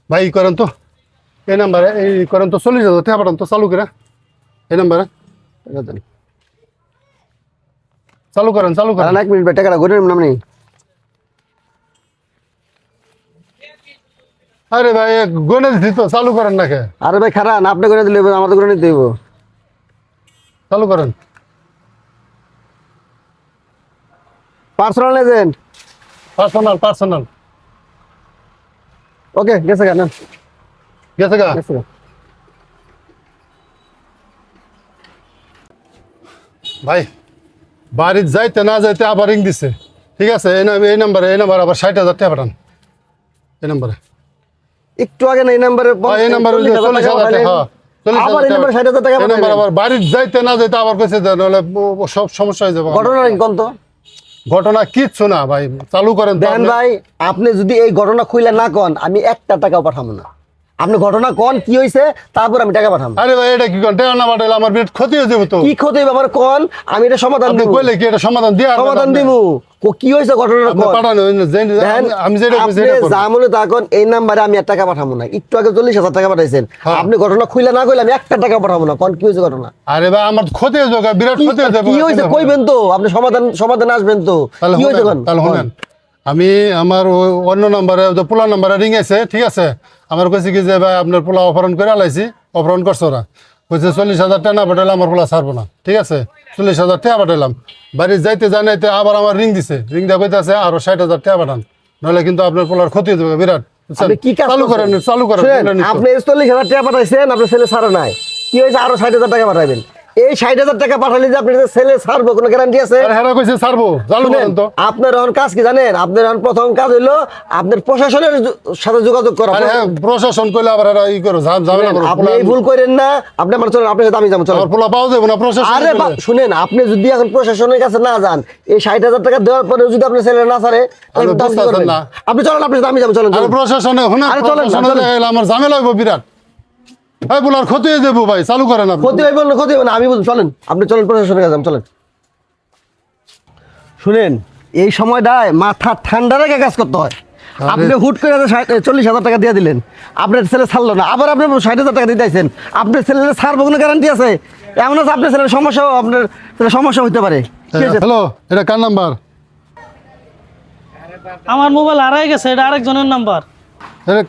ভাই ই করেন তো এই নাম্বারে এই করেন তো 40,000 টাকা পাঠান তো চালু করে এই নাম্বারে টাকা দেন। চালু করেন দাঁড়ান 1 মিনিট ভাই, টাকাটা গড়ে নিলাম নামনি। আরে ভাই গনে দিছি তো চালু করেন না কে আরে ভাই খারাপ, আপনি করে দিলে আমার তো করে নিতে হইব। চালু করেন পার্সোনাল এজেন্ট। পার্সোনাল ওকে গেছে কেন? গেছে গা গেছে। ভাই বাড়ির যাইতে না যাইতে আবার রিং দিছে ঠিক আছে এই নাম্বারে আবার 60,000 টাকা পাঠান এই নাম্বারে একটু আগে না এই নাম্বারে এই নাম্বারে 40,000 টাকা হ্যাঁ আবার এই নাম্বারে 60,000 টাকা এই নাম্বার আবার বাড়ির যাইতে না যাইতে আবার কইছে যে নাহলে সব সমস্যা হয়ে যাবে ঘটনা কি কোন তো? ঘটনা কিচ্ছু না ভাই চালু করেন তো দেন আপনি। ভাই আপনি যদি এই ঘটনা খুইলা না কন আমি 1 টাকাও পাঠাবো না। আপনি ঘটনা কন কি হইছে তারপর আমি টাকা পাঠাবো। আরে ভাই এটা কি কোন টাকা না পাঠাইলে আমার বিরাট ক্ষতি হয়ে যাবে তো কি ক্ষতি হইবে আমার কন, আমি এটা সমাধান আপনি দিব। কইলে কি এটা সমাধান দিয়া সমাধান দিমু। কি হইছে ঘটনাটা আপনি কন। পাঠানো দেন, আমি যেটা কইছি আপনি এটা করুন। যা মনে তা কন, এই নাম্বারে আমি 1 টাকা পাঠাবো না। একটু আগে 40,000 টাকা পাঠাইছেন, হ্যাঁ। আপনি ঘটনা খুইলা না কইলে আমি 1 টাকা পাঠাবো না। কোন কি হইছে ঘটনা? আরে ভাই আমার ক্ষতি হয়ে যাবে বিরাট ক্ষতি হয়ে যাবে কি হইছে কইবেন তো, আপনি সমাধান আসবেন তো। তাহলে কি হইছে কোন? তাহলে শুনেন আমি আমার অন্য নাম্বারে পোলা নাম্বারে রিং আছে ঠিক আছে আমার কইছে কি যে ভাই আপনার পোলা অপহরণ করে আলাইছি অপহরণ করছো ওরা কইছে 40,000 টাকা না পাঠাইলে আমার পোলা ছাড়বো না ঠিক আছে 40,000 টাকা পাঠাইলাম বাড়ি যাইতে জানাইতে আবার আমার রিং দিছে রিং দেওয়া কইতাছে আরো 60,000 টাকা পাঠান নাহলে কিন্তু আপনার পোলার ক্ষতি হয়ে যাবে বিরাট বুঝছেন? আপনি কি কাজ চালু করছেন? করেন চালু করেন শুনেন, বলে নিচ্ছি। আপনি 40,000 টাকা পাঠাইছেন, আপনার ছেলে ছাড়া নাই। কি হয়েছে আরো 60,000 টাকা পাঠাবেন। এই 60,000 টাকা পাঠালে যে আপনার ছেলে ছাড়বো কোনো গ্যারান্টি আছে? আরে হেরা কইছে ছাড়বো চালু শুনেন, করেন তো আপনার এখন কাজ কি জানেন? আপনার এখন প্রথম কাজ হইলো আপনার প্রশাসনের সাথে যোগাযোগ করা। আরে হ্যাঁ প্রশাসন কইলে আবার এরা ই করো ঝামেলা করো আপনি এই ভুল করেন না। আপনি আমার চলেন, আপনার সাথে আমি যাবো, চলেন। আমার পোলা পাওয়া যাবে না প্রশাসন আরে শুনেন, আপনি যদি এখন প্রশাসনের কাছে না যান, এই 60,000 টাকা দেওয়ার পরে যদি আপনার ছেলে না ছাড়ে, তাহলে আপনি তখন কি বুঝতেছেন করবেন? না। আপনি চলেন, আপনার সাথে আমি যাবো, চলেন, আরে চলেন। প্রশাসনে শুনে আরে চলেন, প্রশাসনে চলেন। দেখাইলে আমার ঝামেলা হইব বিরাট ভাই বলার ক্ষতি হয়ে যাবো ভাই চালু করেন আপনি ক্ষতি হইব না, ক্ষতি হইব না, আমি বলছি চলেন, আপনি চলেন প্রশাসনের কাছে চলেন। শুনেন, এই সময়টায় মাথা ঠান্ডা রেখে কাজ করতে হয়। আপনি হুট করে 40,000 টাকা দিয়ে দিলেন, আপনার ছেলে ছাড়লো না, আবার আপনি 60,000 টাকা দিতে চাইছেন। আপনার ছেলের ছাড়বো কোনো গ্যারান্টি আছে? এমন আছে আপনার ছেলের সমস্যা, আপনার ছেলের সমস্যা হইতে পারে। কি হয়েছে? হ্যালো এটা কার নাম্বার আমার মোবাইল হারাই গেছে, এটা আরেকজনের নাম্বার। এটা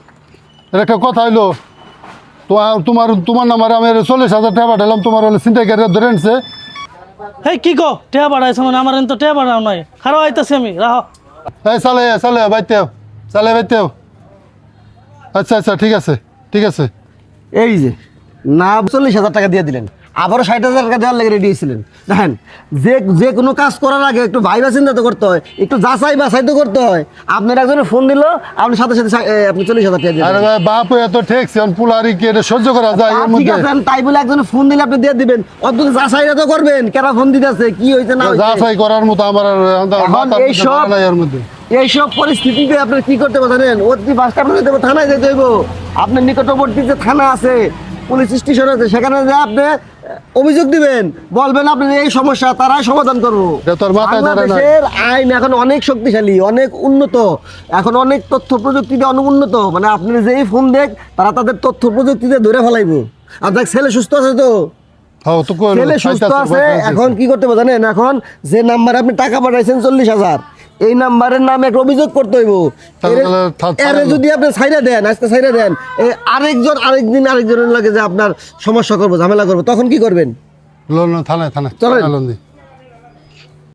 একটা কথা হইলো তো তোমার নাম্বারে আমি 40,000 টাকা পাঠালাম তোমার হলে ছিনতাইকারীরা ধরে আনছে হেই কি কো টেয়া বাড়াইছে মানে আমার তো টেয়া বাড়াও নাই, খারাপ আইতাছি আমি, রাহ। এই চালে বাইতে আচ্ছা ঠিক আছে এই যে না 40,000 টাকা দিয়ে দিলেন, আবারও 60,000 টাকা দেওয়ার লেগে রেডি হয়েছিলেন। দেখেন, যে কোনো কাজ করার আগে একটু ভাইবা চিন্তা তো করতে হয়, একটু যাচাই বাছাই তো করতে হয়। আপনার একজনের ফোন দিল, আপনি সাথে সাথে আপনি 40,000 টাকা দিয়ে আরে দিলেন। ভাই বাপ এত ঠেকছে পুলারি কি এটা সহ্য করা যায় এর ঠিক মধ্যে আছে, তাই বলে একজনের ফোন দিলে আপনি দিয়ে দিবেন, অন্তত যাচাইটা তো করবেন কেন ফোন দিতেছে, কি হয়েছে না হয়েছে। যাচাই করার মতো আমার মাথার মধ্যে এইসব- ধারণা নাই এর মধ্যে এইসব পরিস্থিতিতে আপনার কি করতে হবে জানেন? অতি বাসটা আপনার যেতে হবে, থানায় যেতে হইব। আপনার নিকটবর্তী যে থানা আছে, পুলিশ স্টেশন আছে, সেখানে যে আপনি অভিযোগ দিবেন, বলবেন আপনার এই সমস্যা, তারাই সমাধান করবো। এটা তোর মাথায় ধরে না। বাংলাদেশের আইন এখন অনেক শক্তিশালী, অনেক উন্নত, এখন অনেক তথ্য প্রযুক্তিতে অনেক উন্নত। মানে আপনি যেই ফোন দেখ, তারা তাদের তথ্য প্রযুক্তিতে ধরে ফেলাইবো। আর দেখ ছেলে সুস্থ আছে তো, হ্যাঁ তো কই ছেলে সুস্থ আছে। এখন কি করতে হবে জানেন? এখন যে নাম্বারে আপনি টাকা পাঠাইছেন 40,000, এই নাম্বারের নামে একটা অভিযোগ করতে হইব। এর যদি আপনি ছাইরা দেন, আজকে ছাইরা দেন, আরেকদিন আরেকজনের লাগে যে আপনার সমস্যা করবো, ঝামেলা করবো, তখন কি করবেন? থানায় চলেন। লন্দি